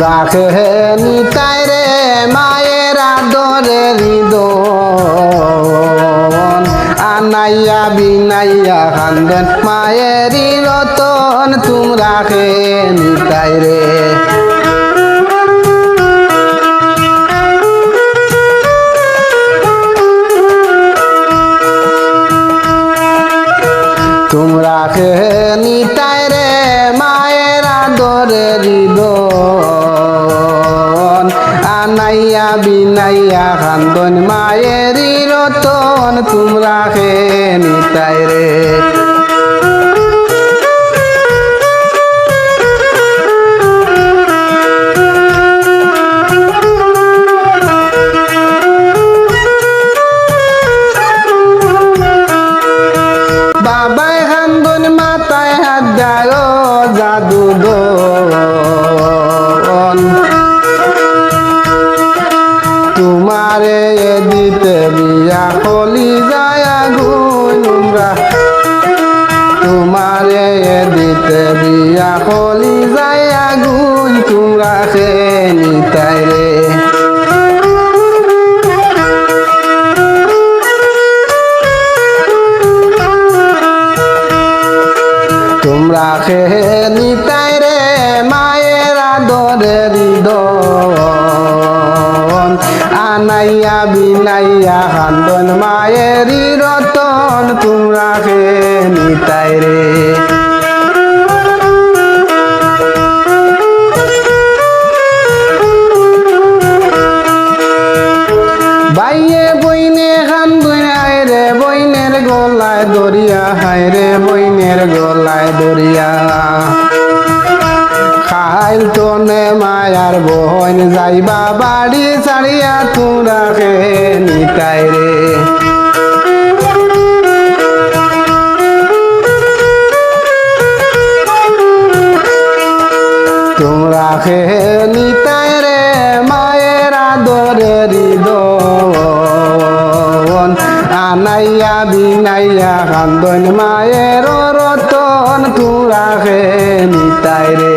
রাখে নিতাই রে মায়ের আদরের হৃদয় আনাইয়া বিনাইয়া কান্দন মায়েরই রতন তোমরা খে নিতাই রে তোমরা খে নিতাই রে মায়ের আদরের হৃদয় আনাইয়া বিনাইয়া কান্দন মায়েরই রতন তোমরা খে নিতাই রে বাবাই কান্দন মাথায় হাত দেয় জাদু দন তোমারে দিতে বিয়া হলি যায় আগুন তোমারে দিতে বিয়া হলি যায় আগুন তোমরা খে নিতাই রে তোমরা খে নিতাই রে মায়ের আদরের হৃদয় আনাইয়া বিনাইয়া কান্দন মায়েরই রতন তোমরা খে নিতাই রে বাইয়ে বইনে কান্দন আয় রে বইনের গলায় দরিয়া হায় রে বইনের গলায় দরিয়া খাইল তনে মায়ার বহন যাইবা বাড়ি ছাড়িয়া তোমরা খে নিতাই রে তোমরা খে নিতাই রে মায়ের আদরের হৃদয় আনাইয়া বিনাইয়া কান্দন মায়ের রতন তোমরা খে নিতাই রে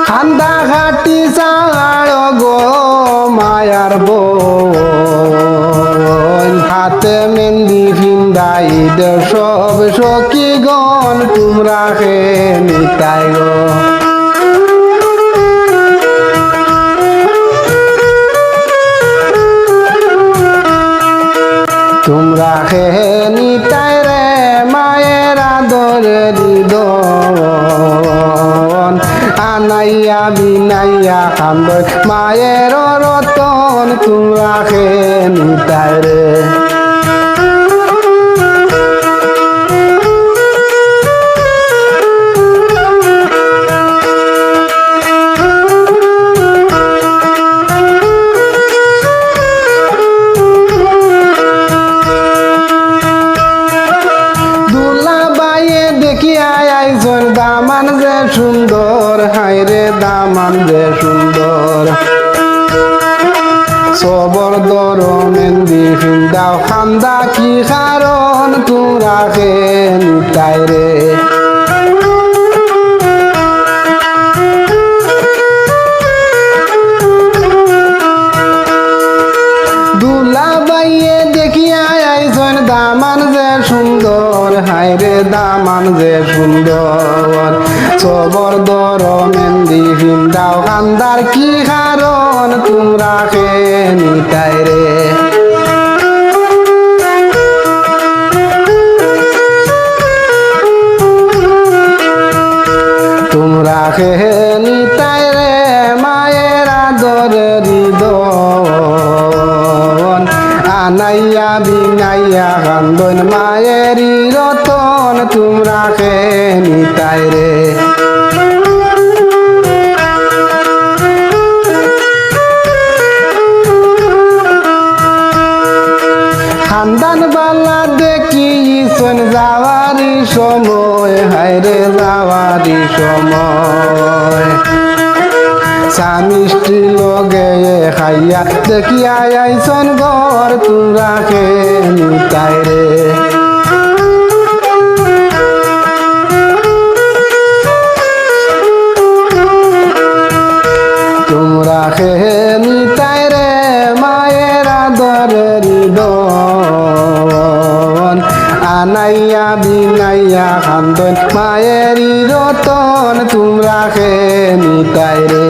খান্দা ঘাটি চাড় গো মায়ার বোন হাতে মেহেন্দি ফিন্দাই দে সব সখী গণ তোমরা খে নিতাই গো তোমরা খে নিতাই রে মায়ের আদরের হৃদয় আনাইয়া বিনাইয়া কান্দন মায়ের রতন তোমরা খে নিতাই রে আইজন দামান যে সুন্দর হায় রে দামান যে সুন্দর সবর দর মেহেন্দি ফিন্দাও খান্দা কি কারণ তোমরা খে নিতাই রে দুলা বাইয়ে দেখিয়া আইজন দামান যে সুন্দর হায় রে দামান যে সুন্দর সবর দর মেহেন্দি ফিন্দাও কান্দার কি কারণ তোমরা খে নিতাই রে তোমরা খে নিতাই রে মায়ের আদরের হৃদয় আনাইয়া বিনাইয়া কান্দন মায়েরই রতন তোমরা খে নিতাই রে খানদান বালা দেখি যাওয়ারি সময় হায় রে যাওয়ারি সময় চা মিষ্টি লগে খাইয়া দেখিয়া আইসন ঘর তোমরা খে নিতাই রে তোমরা খে নিতাই রে মায়ের আদরের দন আনাইয়া বিনাইয়া কান্দন মায়ের রতন তোমরা খে নিতাই রে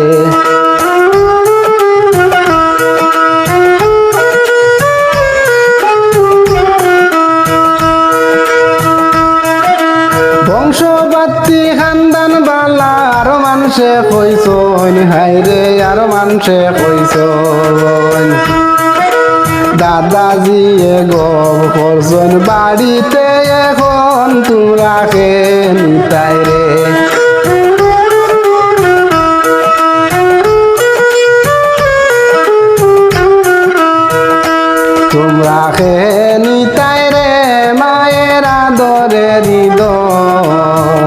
বংশবাতি খানদান বালা আরো মানুষে কইসন হাই রে আরো মানুষে কইসন দাদাজিয়ে গব করছেন বাড়িতে এখন তোমরা কে নিতাই রে তোমরা কে নিতাই রে মায়ের আদরের দন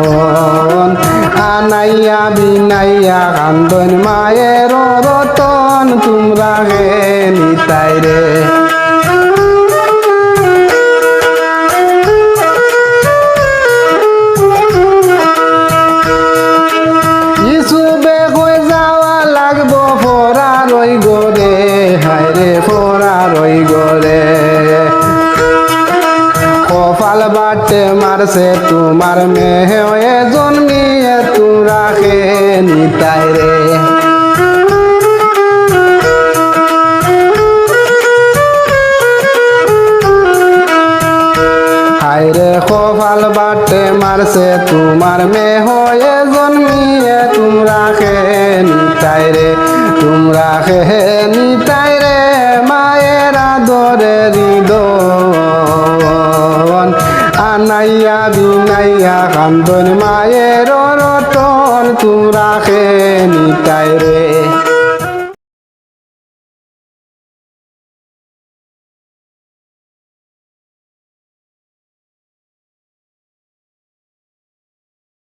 আনাইয়া বিনাইয়া কান্দন মায়ের রতন তোমরা কে নিতাই রে ইসুবে কই যাওয়া লাগবো ফোরা রই গরে হায় রে ফোরা রই গরে কপাল বাটে মারছে তোমার মেয়ে হয়ে জন্মিয়ে তোমরা খে নিতাই রে হায় রে কপাল বাটে মারছে তোমার মেয়ে হয়ে জন্মিয়ে তোমরা খে নিতাই রে তোমরা খে নিতাই রে মায়ের আদরের দন আনাইয়া বিনাইয়া কান্দন মায়ের রতন তোমরা খে নিতাই রে